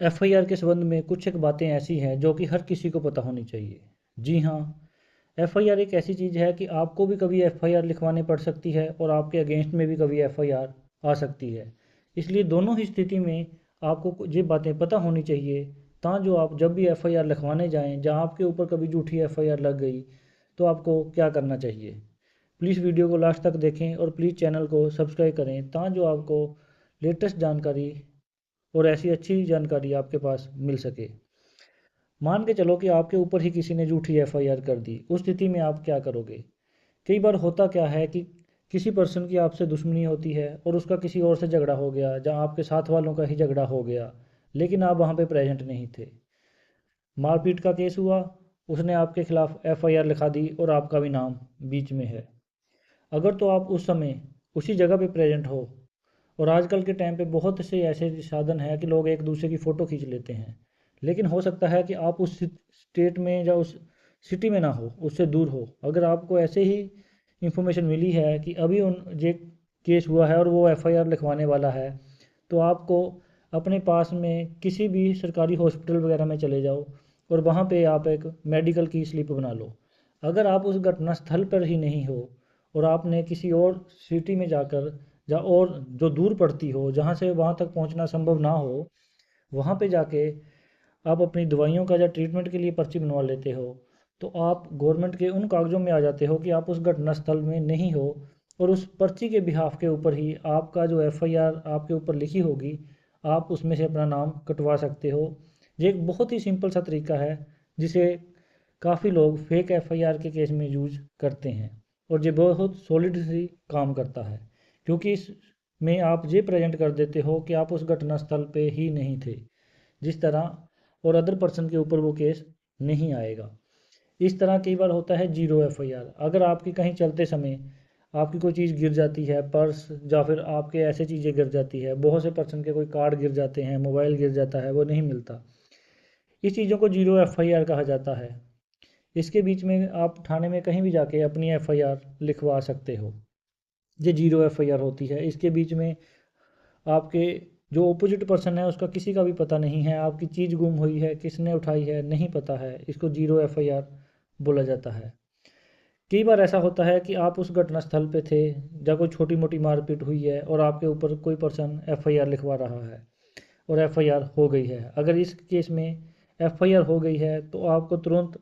FIR के संबंध में कुछ एक बातें ऐसी हैं जो कि हर किसी को पता होनी चाहिए। जी हाँ, एफआईआर एक ऐसी चीज़ है कि आपको भी कभी एफआईआर लिखवानी पड़ सकती है और आपके अगेंस्ट में भी कभी एफआईआर आ सकती है। इसलिए दोनों ही स्थिति में आपको ये बातें पता होनी चाहिए, जो आप जब भी एफआईआर लिखवाने जाएं, जहां आपके ऊपर कभी झूठी एफआईआर लग गई, तो आपको क्या करना चाहिए। प्लीज़ वीडियो को लास्ट तक देखें और प्लीज़ चैनल को सब्सक्राइब करें, जो आपको लेटेस्ट जानकारी और ऐसी अच्छी जानकारी आपके पास मिल सके। मान के चलो कि आपके ऊपर ही किसी ने झूठी एफआईआर कर दी, उस स्थिति में आप क्या करोगे। कई बार होता क्या है कि किसी पर्सन की आपसे दुश्मनी होती है और उसका किसी और से झगड़ा हो गया, जहां आपके साथ वालों का ही झगड़ा हो गया, लेकिन आप वहां पे प्रेजेंट नहीं थे। मारपीट का केस हुआ, उसने आपके खिलाफ एफआईआर लिखा दी और आपका भी नाम बीच में है। अगर तो आप उस समय उसी जगह पे प्रेजेंट हो, और आजकल के टाइम पे बहुत से ऐसे साधन हैं कि लोग एक दूसरे की फ़ोटो खींच लेते हैं, लेकिन हो सकता है कि आप उस स्टेट में या उस सिटी में ना हो, उससे दूर हो। अगर आपको ऐसे ही इंफॉर्मेशन मिली है कि अभी उन ये केस हुआ है और वो एफआईआर लिखवाने वाला है, तो आपको अपने पास में किसी भी सरकारी हॉस्पिटल वगैरह में चले जाओ और वहाँ पे आप एक मेडिकल की स्लिप बना लो। अगर आप उस घटना स्थल पर ही नहीं हो और आपने किसी और सिटी में जाकर, या और जो दूर पड़ती हो, जहाँ से वहाँ तक पहुँचना संभव ना हो, वहाँ पे जाके आप अपनी दवाइयों का या ट्रीटमेंट के लिए पर्ची बनवा लेते हो, तो आप गवर्नमेंट के उन कागज़ों में आ जाते हो कि आप उस घटना स्थल में नहीं हो, और उस पर्ची के बिहाफ के ऊपर ही आपका जो एफआईआर आपके ऊपर लिखी होगी, आप उसमें से अपना नाम कटवा सकते हो। ये एक बहुत ही सिंपल सा तरीका है, जिसे काफ़ी लोग फेक एफआईआर के केस में यूज करते हैं, और ये बहुत सॉलिड सी काम करता है, क्योंकि इसमें आप ये प्रेजेंट कर देते हो कि आप उस घटना स्थल पे ही नहीं थे, जिस तरह और अदर पर्सन के ऊपर वो केस नहीं आएगा। इस तरह कई बार होता है जीरो एफआईआर। अगर आपकी कहीं चलते समय आपकी कोई चीज़ गिर जाती है, पर्स, या फिर आपके ऐसे चीज़ें गिर जाती है, बहुत से पर्सन के कोई कार्ड गिर जाते हैं, मोबाइल गिर जाता है, वो नहीं मिलता, इस चीज़ों को जीरो एफआईआर कहा जाता है। इसके बीच में आप थाने में कहीं भी जाके अपनी एफआईआर लिखवा सकते हो। ये जीरो एफआईआर होती है। इसके बीच में आपके जो ऑपोजिट पर्सन है उसका किसी का भी पता नहीं है, आपकी चीज़ गुम हुई है, किसने उठाई है नहीं पता है, इसको जीरो एफआईआर बोला जाता है। कई बार ऐसा होता है कि आप उस घटना स्थल पे थे, या कोई छोटी मोटी मारपीट हुई है और आपके ऊपर कोई पर्सन एफआईआर लिखवा रहा है और एफआईआर हो गई है। अगर इस केस में एफआईआर हो गई है, तो आपको तुरंत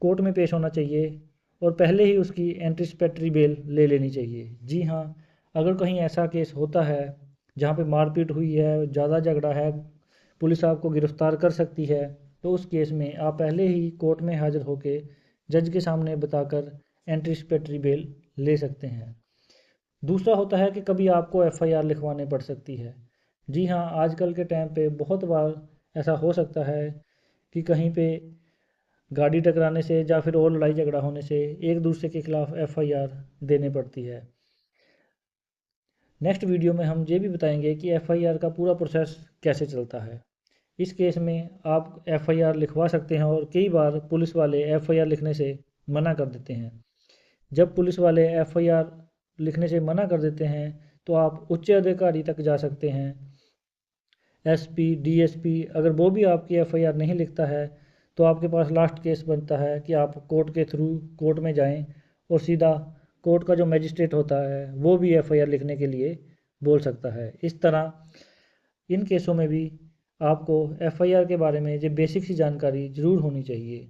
कोर्ट में पेश होना चाहिए और पहले ही उसकी एंटीसिपेटरी बेल ले लेनी चाहिए। जी हाँ, अगर कहीं ऐसा केस होता है जहाँ पे मारपीट हुई है, ज़्यादा झगड़ा है, पुलिस आपको गिरफ्तार कर सकती है, तो उस केस में आप पहले ही कोर्ट में हाजिर होके जज के सामने बताकर एंटीसिपेटरी बेल ले सकते हैं। दूसरा होता है कि कभी आपको एफआईआर लिखवाने पड़ सकती है। जी हाँ, आजकल के टाइम पे बहुत बार ऐसा हो सकता है कि कहीं पे गाड़ी टकराने से या फिर और लड़ाई झगड़ा होने से एक दूसरे के खिलाफ एफआईआर देने पड़ती है। नेक्स्ट वीडियो में हम ये भी बताएंगे कि एफआईआर का पूरा प्रोसेस कैसे चलता है। इस केस में आप एफआईआर लिखवा सकते हैं, और कई बार पुलिस वाले एफआईआर लिखने से मना कर देते हैं। जब पुलिस वाले एफआईआर लिखने से मना कर देते हैं, तो आप उच्च अधिकारी तक जा सकते हैं, एसपी, डीएसपी। अगर वो भी आपकी एफआईआर नहीं लिखता है, तो आपके पास लास्ट केस बनता है कि आप कोर्ट के थ्रू कोर्ट में जाएं, और सीधा कोर्ट का जो मजिस्ट्रेट होता है वो भी एफआईआर लिखने के लिए बोल सकता है। इस तरह इन केसों में भी आपको एफआईआर के बारे में जो बेसिक सी जानकारी ज़रूर होनी चाहिए।